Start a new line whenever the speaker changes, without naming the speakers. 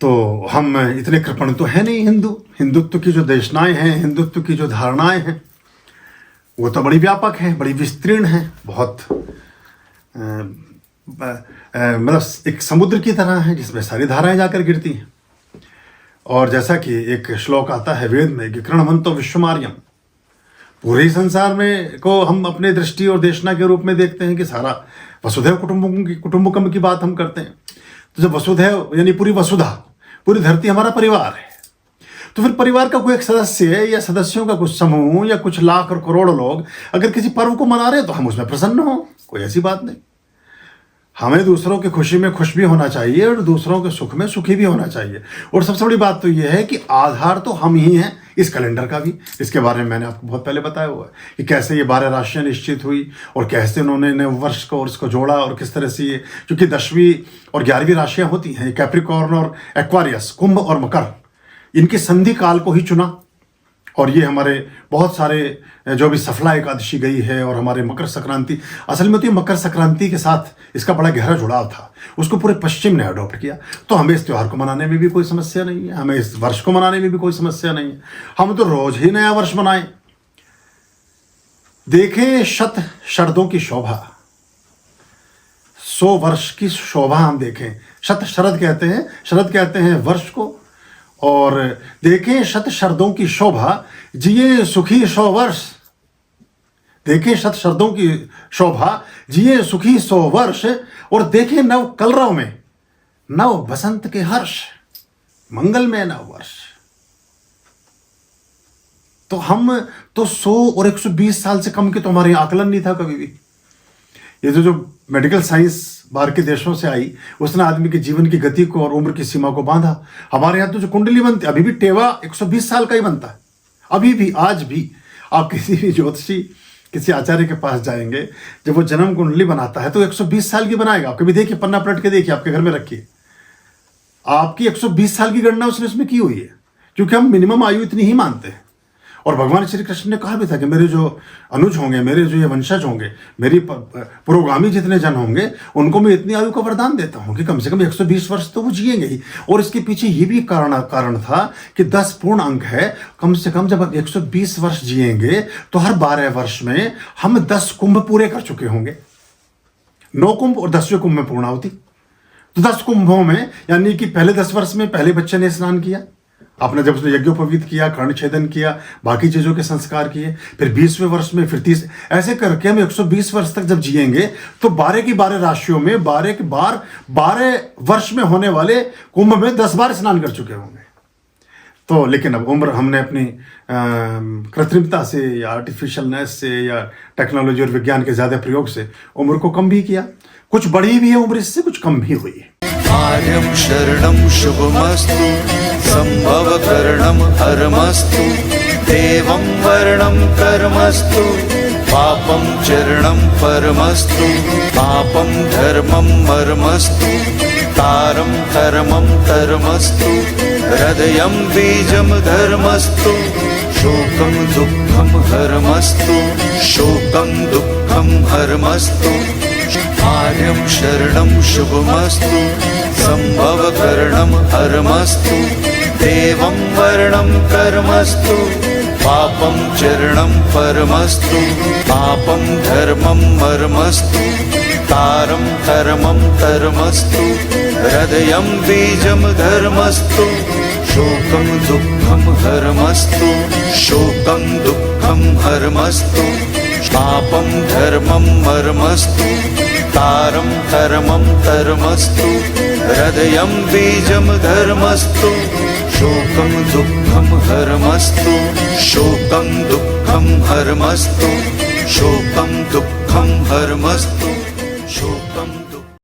तो हम इतने कृपण तो है नहीं हिंदुत्व की जो देशनाएं हैं, हिंदुत्व की जो धारणाएं हैं, वो तो बड़ी व्यापक है, बड़ी विस्तीर्ण है, बहुत मतलब एक समुद्र की तरह है जिसमें सारी धाराएं जाकर गिरती हैं। और जैसा कि एक श्लोक आता है वेद में कि कृणवंतो विश्वमार्यम, पूरे संसार में को हम अपने दृष्टि और देशना के रूप में देखते हैं कि सारा वसुधैव कुटुंबकम की बात हम करते हैं। तो जब वसुधैव यानी पूरी वसुधा, पूरी धरती हमारा परिवार है, तो फिर परिवार का कोई एक सदस्य या सदस्यों का कुछ समूह या कुछ लाख और करोड़ों लोग अगर किसी पर्व को मना रहे हैं तो हम उसमें प्रसन्न हो, कोई ऐसी बात नहीं। हमें दूसरों की खुशी में खुश भी होना चाहिए और दूसरों के सुख में सुखी भी होना चाहिए। और सबसे बड़ी बात तो यह है कि आधार तो हम ही हैं इस कैलेंडर का भी। इसके बारे में मैंने आपको बहुत पहले बताया हुआ है कि कैसे ये 12 राशियां निश्चित हुई और कैसे उन्होंने नए वर्ष को और इसको जोड़ा, और किस तरह से ये, क्योंकि 10वीं और 11वीं राशियां होती हैं, कैप्रिकॉर्न और एक्वारियस, कुंभ और मकर, इनकी संधि काल को ही चुना। और ये हमारे बहुत सारे जो भी सफला एकादशी गई है और हमारे मकर संक्रांति, असल में तो ये मकर संक्रांति के साथ इसका बड़ा गहरा जुड़ाव था, उसको पूरे पश्चिम ने अडॉप्ट किया। तो हमें इस त्यौहार को मनाने में भी कोई समस्या नहीं है, हमें इस वर्ष को मनाने में भी कोई समस्या नहीं है। हम तो रोज ही नया वर्ष मनाएं। देखें शत शरदों की शोभा, 100 वर्ष की शोभा हम देखें। शत शरद कहते हैं वर्ष को। और देखें शत शरदों की शोभा, जिए सुखी 100 वर्ष। देखें शत शरदों की शोभा, जिए सुखी 100 वर्ष। और देखें नव कलरव में नव बसंत के हर्ष, मंगल में नव वर्ष। तो हम तो 100 और 120 साल से कम के तो हमारे आकलन नहीं था कभी भी। ये जो मेडिकल साइंस बाहर के देशों से आई, उसने आदमी के जीवन की गति को और उम्र की सीमा को बांधा। हमारे यहाँ तो जो कुंडली बनती है, अभी भी टेवा 120 साल का ही बनता है, अभी भी, आज भी। आप किसी भी ज्योतिषी, किसी आचार्य के पास जाएंगे, जब वो जन्म कुंडली बनाता है तो 120 साल की बनाएगा। आप कभी देखिए, पन्ना पलट के देखिए, आपके घर में रखिए, आपकी 120 साल की गणना उसने इसमें की हुई है, क्योंकि हम मिनिमम आयु इतनी ही मानते हैं। और भगवान श्री कृष्ण ने कहा भी था कि मेरे जो अनुज होंगे, मेरे जो ये वंशज होंगे, मेरी पुरोगामी जितने जन होंगे, उनको मैं इतनी आयु का वरदान देता हूं कि कम से कम 120 वर्ष तो वो जिएंगे ही। और इसके पीछे ये भी कारण था कि 10 पूर्ण अंक है, कम से कम जब 120 वर्ष जिएंगे तो हर 12 वर्ष में हम 10 कुंभ पूरे कर चुके होंगे। 9 कुंभ और 10वें कुंभ में पूर्णाहुति। तो 10 कुंभों में, यानी कि पहले 10 वर्ष में पहले बच्चे ने स्नान किया, आपने जब उसने यज्ञोपवीत किया, कर्ण छेदन किया, बाकी चीजों के संस्कार किए, फिर 20वें वर्ष में, फिर 30, ऐसे करके हम 120 वर्ष तक जब जिएंगे तो 12 की 12 राशियों में 12 के 12 वर्ष में होने वाले कुंभ में 10 बार स्नान कर चुके होंगे। तो लेकिन अब उम्र हमने अपनी कृत्रिमता से या आर्टिफिशियलनेस से या टेक्नोलॉजी और विज्ञान के ज्यादा प्रयोग से उम्र को कम भी किया। कुछ बढ़ी भी है उम्र, इससे कुछ कम भी हुई है।
आर्यं शरणं शुभमस्तु, संभवकरणं हरमस्तु, देवं वर्णं कर्मस्तु, पापं चरणं परमस्तु, पापं धर्मं मर्मस्तु, तारं कर्मं धर्मस्तु, हृदयं बीजं धर्मस्तु, शोकं दुःखं हरमस्तु, शोकं दुःखं हरमस्तु। आर्यं शरणं शुभमस्तु, संभवकरणं हरमस्तु, देवं वर्णं कर्मस्तु, पापं चरणं परमस्तु, पापं धर्मं मर्मस्तु, तारं कर्मं धर्मस्तु, हृदयं बीजं धर्मस्तु, शोकं दुःखं हरमस्तु, शोकं दुःखं हरमस्तु, पापं धर्मं मर्मस्तु, तारं कर्मं धर्मस्तु, हृदयं बीजं धर्मस्तु, शोकं दुःखं हरमस्तु, शोकं दुःखं हरमस्तु, शोकं दुःखं हरमस्तु, शोकं